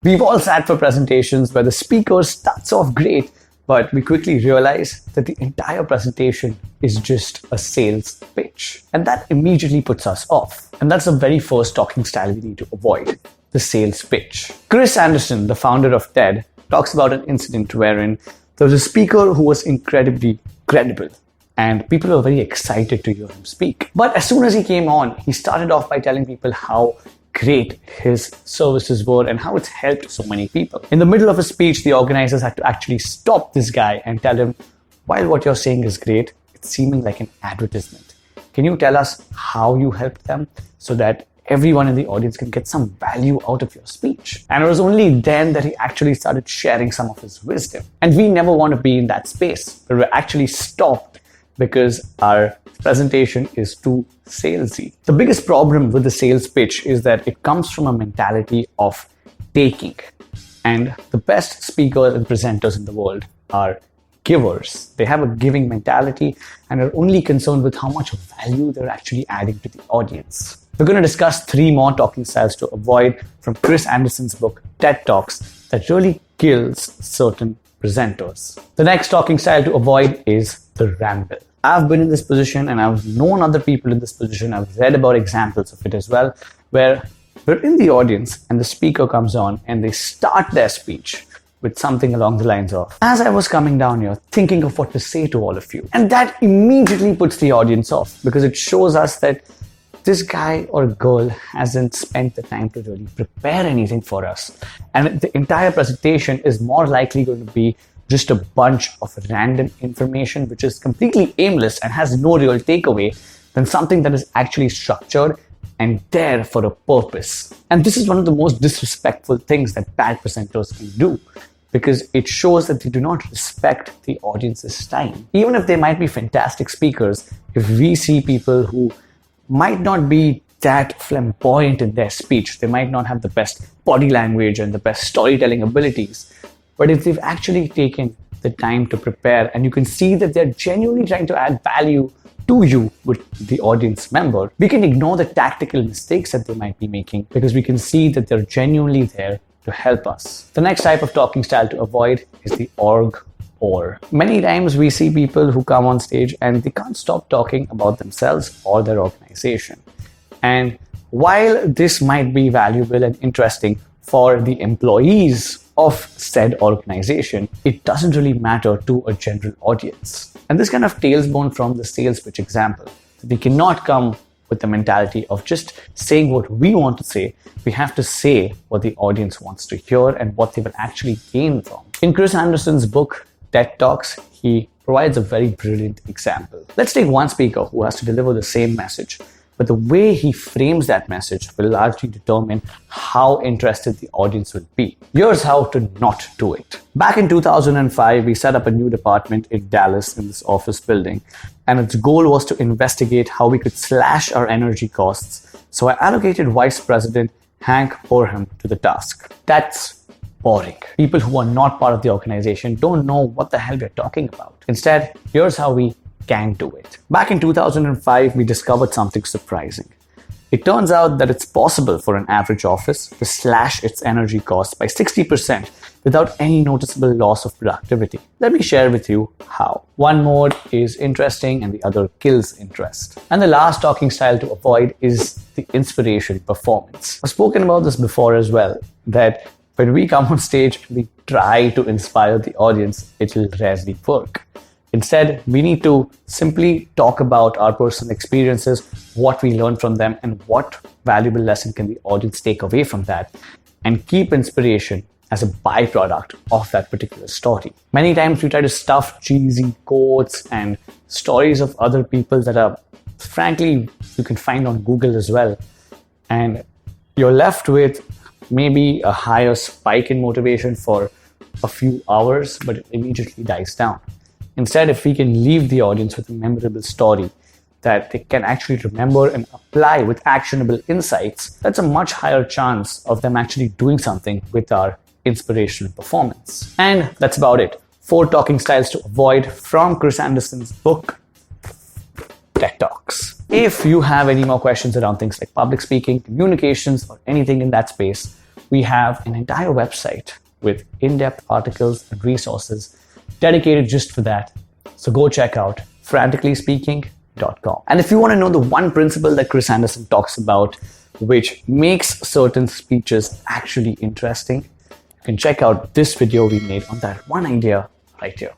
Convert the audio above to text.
We've all sat for presentations where the speaker starts off great, but we quickly realize that the entire presentation is just a sales pitch. And that immediately puts us off. And that's the very first talking style we need to avoid, the sales pitch. Chris Anderson, the founder of TED, talks about an incident wherein there was a speaker who was incredibly credible, and people were very excited to hear him speak. But as soon as he came on, he started off by telling people how great his services were and how it's helped so many people. In the middle of his speech, the organizers had to actually stop this guy and tell him, while what you're saying is great, it's seeming like an advertisement. Can you tell us how you helped them so that everyone in the audience can get some value out of your speech? And it was only then that he actually started sharing some of his wisdom. And we never want to be in that space where we're actually stopped because our presentation is too salesy. The biggest problem with the sales pitch is that it comes from a mentality of taking. And the best speakers and presenters in the world are givers. They have a giving mentality and are only concerned with how much value they're actually adding to the audience. We're going to discuss 3 more talking styles to avoid from Chris Anderson's book, TED Talks, that really kills certain presenters. The next talking style to avoid is the ramble. I've been in this position and I've known other people in this position. I've read about examples of it as well, where we're in the audience and the speaker comes on and they start their speech with something along the lines of, as I was coming down here, thinking of what to say to all of you. And that immediately puts the audience off because it shows us that this guy or girl hasn't spent the time to really prepare anything for us. And the entire presentation is more likely going to be just a bunch of random information which is completely aimless and has no real takeaway than something that is actually structured and there for a purpose. And this is one of the most disrespectful things that bad presenters can do, because it shows that they do not respect the audience's time. Even if they might be fantastic speakers, if we see people who might not be that flamboyant in their speech, they might not have the best body language and the best storytelling abilities, but if they've actually taken the time to prepare and you can see that they're genuinely trying to add value to you with the audience member, we can ignore the tactical mistakes that they might be making because we can see that they're genuinely there to help us. The next type of talking style to avoid is the org or. Many times we see people who come on stage and they can't stop talking about themselves or their organization. And while this might be valuable and interesting for the employees of said organization, it doesn't really matter to a general audience. And this kind of tailsbone from the sales pitch example. We cannot come with the mentality of just saying what we want to say. We have to say what the audience wants to hear and what they will actually gain from. In Chris Anderson's book, TED Talks, he provides a very brilliant example. Let's take one speaker who has to deliver the same message, but the way he frames that message will largely determine how interested the audience will be. Here's how to not do it. Back in 2005, we set up a new department in Dallas in this office building, and its goal was to investigate how we could slash our energy costs. So I allocated Vice President Hank Borham to the task. That's boring. People who are not part of the organization don't know what the hell we're talking about. Instead, here's how we can do it. Back in 2005, we discovered something surprising. It turns out that it's possible for an average office to slash its energy costs by 60% without any noticeable loss of productivity. Let me share with you how. One mode is interesting and the other kills interest. And the last talking style to avoid is the inspiration performance. I've spoken about this before as well, that when we come on stage, we try to inspire the audience, it will rarely work. Instead, we need to simply talk about our personal experiences, what we learned from them, and what valuable lesson can the audience take away from that, and keep inspiration as a byproduct of that particular story. Many times we try to stuff cheesy quotes and stories of other people that are, frankly, you can find on Google as well. And you're left with maybe a higher spike in motivation for a few hours, but it immediately dies down. Instead, if we can leave the audience with a memorable story that they can actually remember and apply with actionable insights, that's a much higher chance of them actually doing something with our inspirational performance. And that's about it. 4 talking styles to avoid from Chris Anderson's book, TED Talks. If you have any more questions around things like public speaking, communications, or anything in that space, we have an entire website with in-depth articles and resources dedicated just for that. So go check out franticallyspeaking.com. And if you want to know the one principle that Chris Anderson talks about, which makes certain speeches actually interesting, you can check out this video we made on that one idea right here.